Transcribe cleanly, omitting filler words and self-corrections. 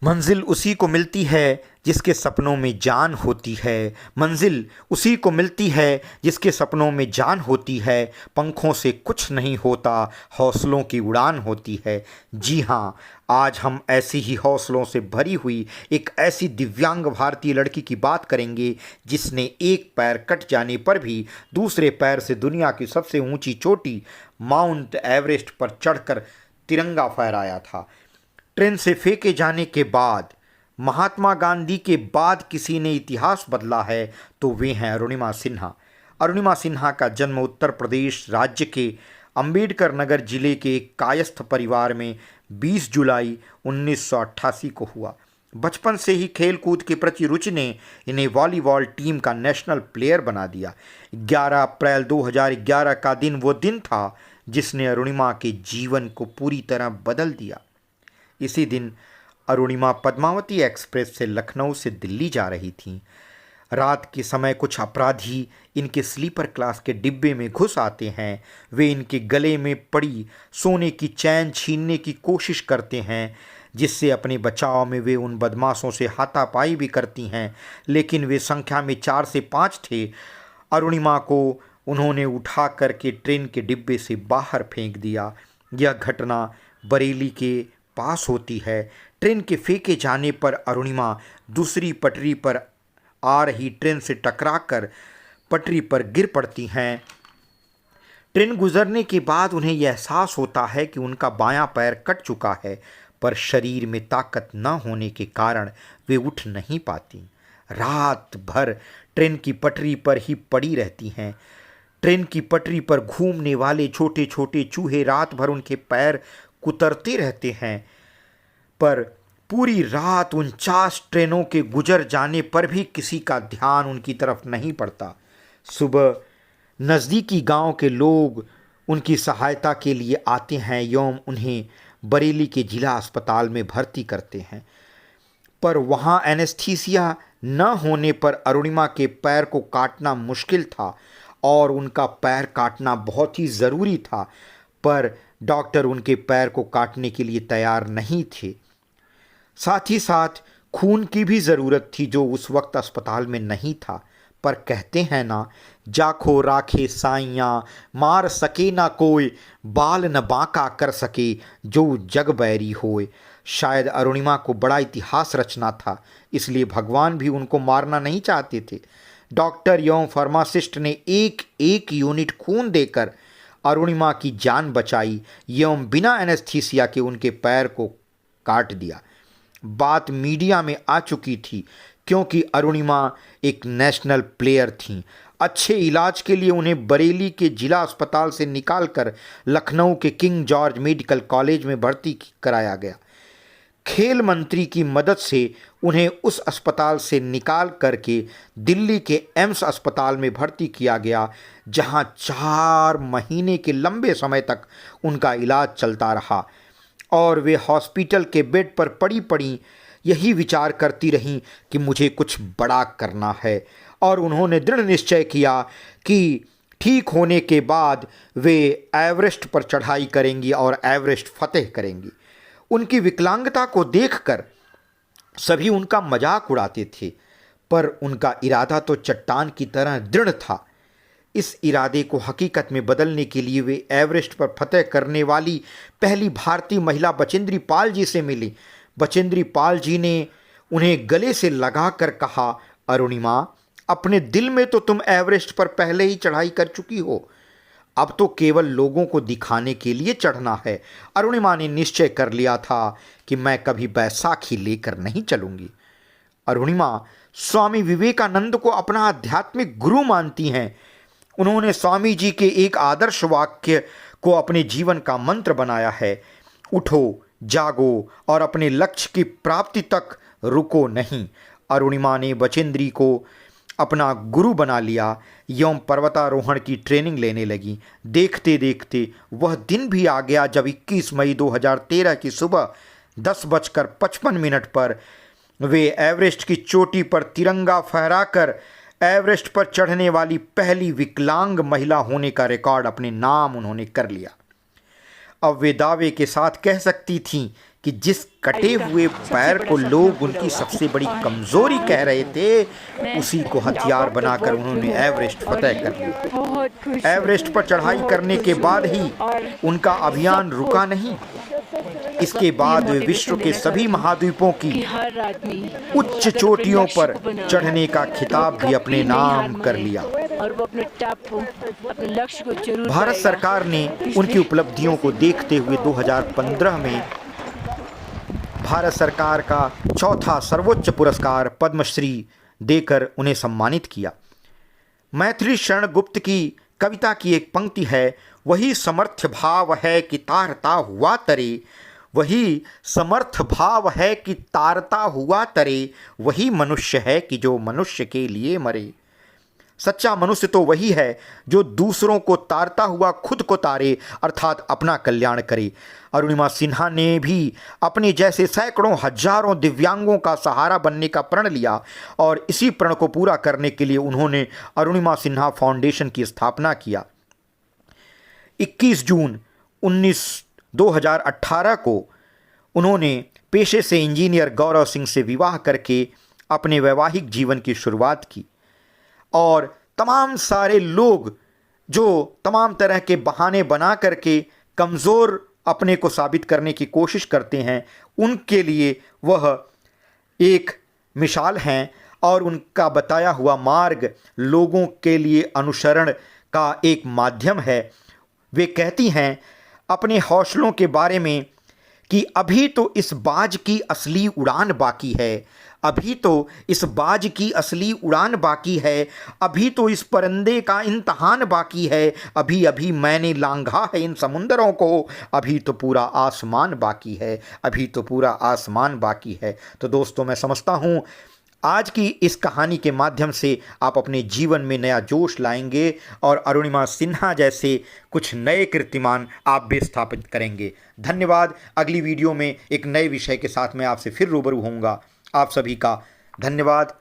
मंजिल उसी को मिलती है जिसके सपनों में जान होती है। मंजिल उसी को मिलती है जिसके सपनों में जान होती है। पंखों से कुछ नहीं होता, हौसलों की उड़ान होती है। जी हाँ, आज हम ऐसी ही हौसलों से भरी हुई एक ऐसी दिव्यांग भारतीय लड़की की बात करेंगे जिसने एक पैर कट जाने पर भी दूसरे पैर से दुनिया की सबसे ऊंची चोटी माउंट एवरेस्ट पर चढ़कर तिरंगा फहराया था। ट्रेन से फेंके जाने के बाद महात्मा गांधी के बाद किसी ने इतिहास बदला है तो वे हैं अरुणिमा सिन्हा। अरुणिमा सिन्हा का जन्म उत्तर प्रदेश राज्य के अंबेडकर नगर जिले के एक कायस्थ परिवार में 20 जुलाई 1988 को हुआ। बचपन से ही खेल कूद के प्रति रुचि ने इन्हें वॉलीबॉल टीम का नेशनल प्लेयर बना दिया। 11 अप्रैल 2011 का दिन वो दिन था जिसने अरुणिमा के जीवन को पूरी तरह बदल दिया। इसी दिन अरुणिमा पद्मावती एक्सप्रेस से लखनऊ से दिल्ली जा रही थीं। रात के समय कुछ अपराधी इनके स्लीपर क्लास के डिब्बे में घुस आते हैं। वे इनके गले में पड़ी सोने की चैन छीनने की कोशिश करते हैं, जिससे अपने बचाव में वे उन बदमाशों से हाथापाई भी करती हैं, लेकिन वे संख्या में 4 से 5 थे। अरुणिमा को उन्होंने उठा करके ट्रेन के डिब्बे से बाहर फेंक दिया। यह घटना बरेली के पास होती है। ट्रेन के फेंके जाने पर अरुणिमा दूसरी पटरी पर आ रही ट्रेन से टकराकर पटरी पर गिर पड़ती हैं। ट्रेन गुजरने के बाद उन्हें यह एहसास होता है कि उनका बायां पैर कट चुका है, पर शरीर में ताकत न होने के कारण वे उठ नहीं पाती। रात भर ट्रेन की पटरी पर ही पड़ी रहती हैं। ट्रेन की पटरी पर घूमने वाले छोटे छोटे चूहे रात भर उनके पैर कुतरते रहते हैं, पर पूरी रात 49 ट्रेनों के गुजर जाने पर भी किसी का ध्यान उनकी तरफ नहीं पड़ता। सुबह नज़दीकी गांव के लोग उनकी सहायता के लिए आते हैं एवं उन्हें बरेली के जिला अस्पताल में भर्ती करते हैं, पर वहां एनेस्थीसिया न होने पर अरुणिमा के पैर को काटना मुश्किल था और उनका पैर काटना बहुत ही ज़रूरी था, पर डॉक्टर उनके पैर को काटने के लिए तैयार नहीं थे। साथ ही साथ खून की भी ज़रूरत थी जो उस वक्त अस्पताल में नहीं था। पर कहते हैं ना, जाखो राखे साइयाँ मार सके ना कोई, बाल न बांका कर सके जो जग बैरी होए। शायद अरुणिमा को बड़ा इतिहास रचना था, इसलिए भगवान भी उनको मारना नहीं चाहते थे। डॉक्टर एवं फार्मासिस्ट ने एक एक यूनिट खून देकर अरुणिमा की जान बचाई एवं बिना एनेस्थीसिया के उनके पैर को काट दिया। बात मीडिया में आ चुकी थी क्योंकि अरुणिमा एक नेशनल प्लेयर थीं। अच्छे इलाज के लिए उन्हें बरेली के जिला अस्पताल से निकालकर लखनऊ के किंग जॉर्ज मेडिकल कॉलेज में भर्ती कराया गया। खेल मंत्री की मदद से उन्हें उस अस्पताल से निकाल करके दिल्ली के एम्स अस्पताल में भर्ती किया गया, जहां 4 महीने के लंबे समय तक उनका इलाज चलता रहा और वे हॉस्पिटल के बेड पर पड़ी पड़ी यही विचार करती रहीं कि मुझे कुछ बड़ा करना है, और उन्होंने दृढ़ निश्चय किया कि ठीक होने के बाद वे एवरेस्ट पर चढ़ाई करेंगी और एवरेस्ट फतेह करेंगी। उनकी विकलांगता को देखकर सभी उनका मजाक उड़ाते थे, पर उनका इरादा तो चट्टान की तरह दृढ़ था। इस इरादे को हकीकत में बदलने के लिए वे एवरेस्ट पर फतेह करने वाली पहली भारतीय महिला बचेंद्री पाल जी से मिली। बचेंद्री पाल जी ने उन्हें गले से लगाकर कहा, अरुणिमा, अपने दिल में तो तुम एवरेस्ट पर पहले ही चढ़ाई कर चुकी हो, अब तो केवल लोगों को दिखाने के लिए चढ़ना है। अरुणिमा ने निश्चय कर लिया था कि मैं कभी बैसाखी लेकर नहीं चलूंगी। अरुणिमा स्वामी विवेकानंद को अपना आध्यात्मिक गुरु मानती हैं। उन्होंने स्वामी जी के एक आदर्श वाक्य को अपने जीवन का मंत्र बनाया है, उठो, जागो और अपने लक्ष्य की प्राप्ति तक रुको नहीं। अरुणिमा ने बचेंद्री को अपना गुरु बना लिया एवं पर्वतारोहण की ट्रेनिंग लेने लगी। देखते देखते वह दिन भी आ गया जब 21 मई 2013 की सुबह 10:55 पर वे एवरेस्ट की चोटी पर तिरंगा फहराकर एवरेस्ट पर चढ़ने वाली पहली विकलांग महिला होने का रिकॉर्ड अपने नाम उन्होंने कर लिया। अब वे दावे के साथ कह सकती थीं कि कि जिस कटे हुए पैर को लोग उनकी सबसे बड़ी कमज़ोरी कह रहे थे, उसी को हथियार बनाकर उन्होंने एवरेस्ट फतह कर लिया। एवरेस्ट पर चढ़ाई करने के बाद ही उनका अभियान रुका नहीं। इसके बाद वे विश्व के सभी महाद्वीपों की उच्च चोटियों पर चढ़ने का खिताब भी अपने नाम कर लिया। और वो अपने लक्ष्य को जरूर भारत सरकार ने उनकी उपलब्धियों को देखते हुए 2015 में भारत सरकार का चौथा सर्वोच्च पुरस्कार पद्मश्री देकर उन्हें सम्मानित किया। मैथिली शरण गुप्त की कविता की एक पंक्ति है, वही समर्थ भाव है कि तारता हुआ तरे, वही समर्थ भाव है कि तारता हुआ तरे, वही मनुष्य है कि जो मनुष्य के लिए मरे। सच्चा मनुष्य तो वही है जो दूसरों को तारता हुआ खुद को तारे, अर्थात अपना कल्याण करे। अरुणिमा सिन्हा ने भी अपने जैसे सैकड़ों हजारों दिव्यांगों का सहारा बनने का प्रण लिया और इसी प्रण को पूरा करने के लिए उन्होंने अरुणिमा सिन्हा फाउंडेशन की स्थापना किया। 21 जून 2018 को उन्होंने पेशे से इंजीनियर गौरव सिंह से विवाह करके अपने वैवाहिक जीवन की शुरुआत की और तमाम सारे लोग जो तमाम तरह के बहाने बना करके कमज़ोर अपने को साबित करने की कोशिश करते हैं, उनके लिए वह एक मिसाल हैं और उनका बताया हुआ मार्ग लोगों के लिए अनुसरण का एक माध्यम है। वे कहती हैं अपने हौसलों के बारे में कि अभी तो इस बाज की असली उड़ान बाकी है, अभी तो इस बाज की असली उड़ान बाकी है, अभी तो इस परिंदे का इम्तहान बाकी है, अभी अभी मैंने लांघा है इन समुंदरों को, अभी तो पूरा आसमान बाकी है, अभी तो पूरा आसमान बाकी है। तो दोस्तों, मैं समझता हूँ आज की इस कहानी के माध्यम से आप अपने जीवन में नया जोश लाएंगे और अरुणिमा सिन्हा जैसे कुछ नए कीर्तिमान आप भी स्थापित करेंगे। धन्यवाद। अगली वीडियो में एक नए विषय के साथ मैं आपसे फिर रूबरू होऊंगा। आप सभी का धन्यवाद।